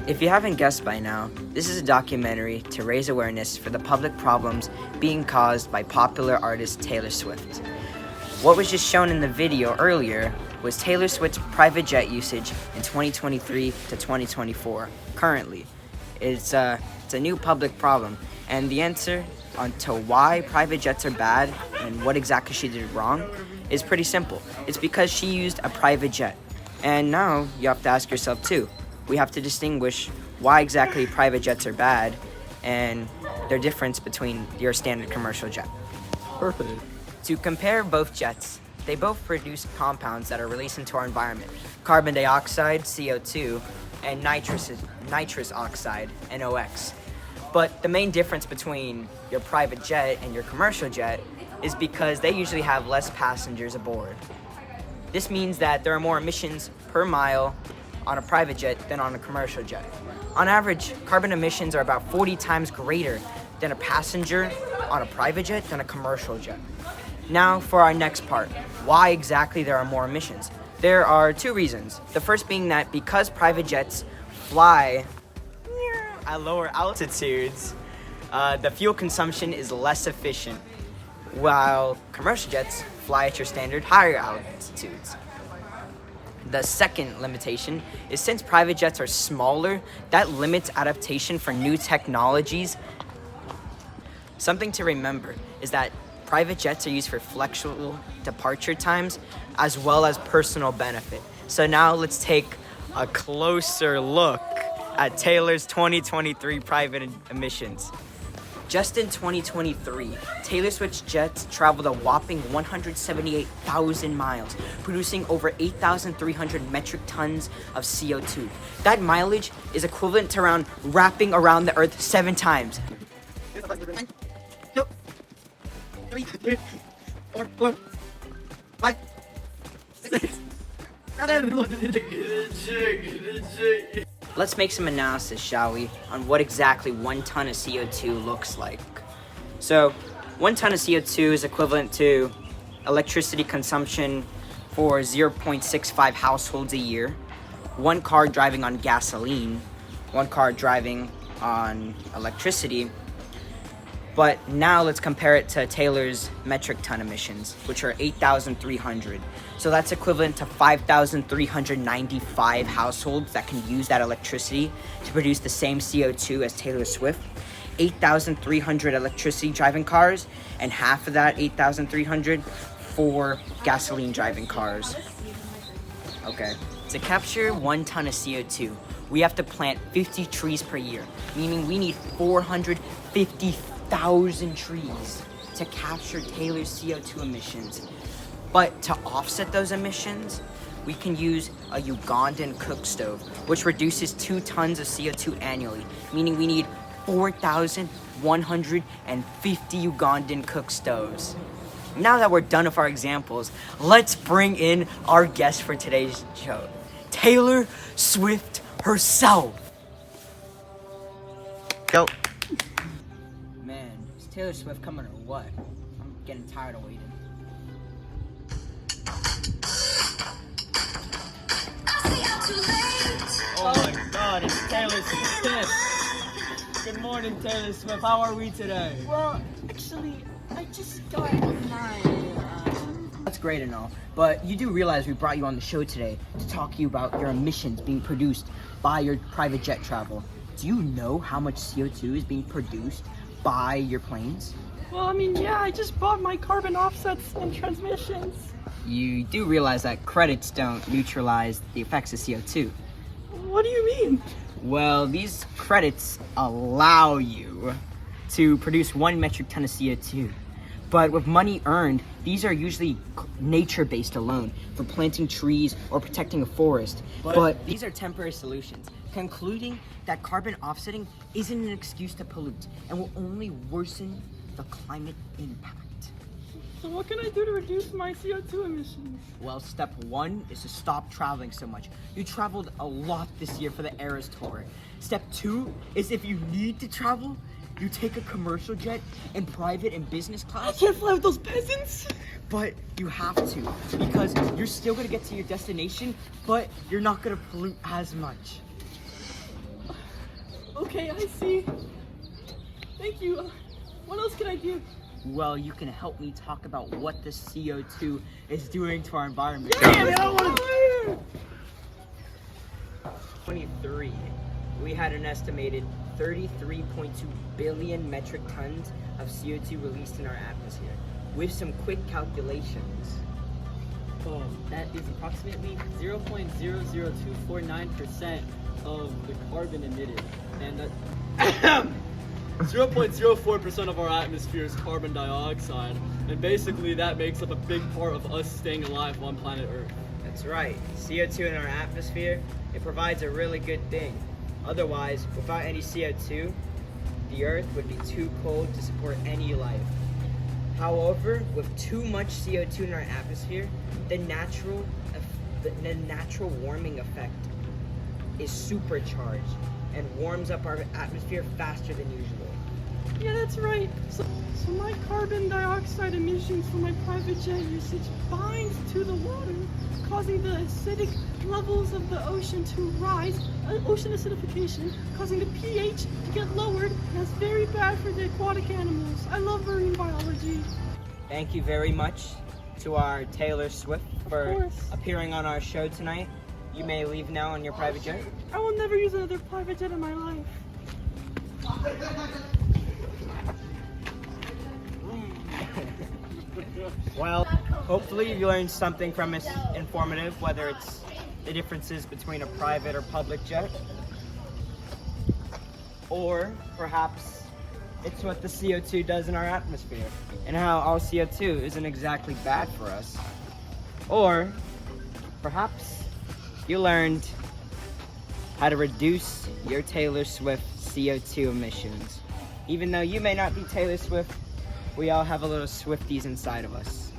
If you haven't guessed by now, this is a documentary to raise awareness for the public problems being caused by popular artist Taylor Swift. What was just shown in the video earlier was Taylor Swift's private jet usage in 2023 to 2024. Currently, it's a new public problem, and the answer to why private jets are bad and what exactly she did wrong is pretty simple. It's because she used a private jet. And now you have to ask yourself too. We have to distinguish why exactly private jets are bad and their difference between your standard commercial jet. Perfect. To compare both jets, they both produce compounds that are released into our environment: carbon dioxide, CO2, and nitrous oxide, NOx. But the main difference between your private jet and your commercial jet is because they usually have less passengers aboard. This means that there are more emissions per mile on a private jet than on a commercial jet. On average, carbon emissions are about 40 times greater than a passenger on a private jet than a commercial jet. Now for our next part, why exactly there are more emissions? There are two reasons. The first being that because private jets fly at lower altitudes, the fuel consumption is less efficient, while commercial jets fly at your standard higher altitudes. The second limitation is since private jets are smaller, that limits adaptation for new technologies. Something to remember is that private jets are used for flexible departure times as well as personal benefit. So now let's take a closer look at Taylor's 2023 private emissions. Just in 2023, Taylor Swift's jets traveled a whopping 178,000 miles, producing over 8,300 metric tons of CO2. That mileage is equivalent to wrapping around the Earth 7 times. 1, 2, 3, 4, 5, 6, 7. Let's make some analysis, shall we, on what exactly 1 ton of CO2 looks like. So, 1 ton of CO2 is equivalent to electricity consumption for 0.65 households a year, 1 car driving on gasoline, 1 car driving on electricity. But now let's compare it to Taylor's metric ton emissions, which are 8,300. So that's equivalent to 5,395 households that can use that electricity to produce the same CO2 as Taylor Swift. 8,300 electricity driving cars, and half of that 8,300 for gasoline driving cars. Okay. To capture 1 ton of CO2, we have to plant 50 trees per year, meaning we need 450,000 trees to capture Taylor's CO2 emissions. But to offset those emissions, we can use a Ugandan cook stove, which reduces 2 tons of CO2 annually, meaning we need 4,150 Ugandan cook stoves. Now that we're done with our examples, let's bring in our guest for today's show, Taylor Swift herself. Go. Man, is Taylor Swift coming or what? I'm getting tired of waiting. Oh my God, it's Taylor Swift. Good morning, Taylor Swift. How are we today? Well, actually, I just got my, That's great and all, but you do realize we brought you on the show today to talk to you about your emissions being produced by your private jet travel. Do you know how much CO2 is being produced by your planes? Well, I mean, yeah, I just bought my carbon offsets and transmissions. You do realize that credits don't neutralize the effects of CO2. What do you mean? Well, these credits allow you to produce 1 metric ton of CO2. But with money earned, these are usually nature-based alone, for planting trees or protecting a forest. But these are temporary solutions, concluding that carbon offsetting isn't an excuse to pollute and will only worsen the climate impact. So what can I do to reduce my CO2 emissions? Well, step 1 is to stop traveling so much. You traveled a lot this year for the Eras Tour. Step 2 is if you need to travel, you take a commercial jet in private and business I class. can't fly with those peasants. But you have to, because you're still gonna get to your destination, but you're not gonna pollute as much. Okay, I see. Thank you. What else can I do? Well, you can help me talk about what the CO2 is doing to our environment. Damn it, I don't want to. 23, we had an estimated 33.2 billion metric tons of CO2 released in our atmosphere. With some quick calculations, That is approximately 0.00249% of the carbon emitted. And that 0.04% of our atmosphere is carbon dioxide. And basically that makes up a big part of us staying alive on planet Earth. that's right, CO2 in our atmosphere, it provides a really good thing. Otherwise, without any CO2, the Earth would be too cold to support any life. However, with too much CO2 in our atmosphere, the natural warming effect is supercharged and warms up our atmosphere faster than usual. Yeah, that's right. So my carbon dioxide emissions from my private jet usage binds to the water, causing the acidic levels of the ocean to rise, ocean acidification, causing the pH to get lowered, and that's very bad for the aquatic animals. I love marine biology. Thank you very much to our Taylor Swift for course. appearing on our show tonight. You may leave now on your private jet. I will never use another private jet in my life. Well, hopefully you learned something from us informative, whether it's the differences between a private or public jet, or perhaps it's what the CO2 does in our atmosphere, and how our CO2 isn't exactly bad for us. Or perhaps you learned how to reduce your Taylor Swift CO2 emissions. Even though you may not be Taylor Swift, we all have a little Swifties inside of us.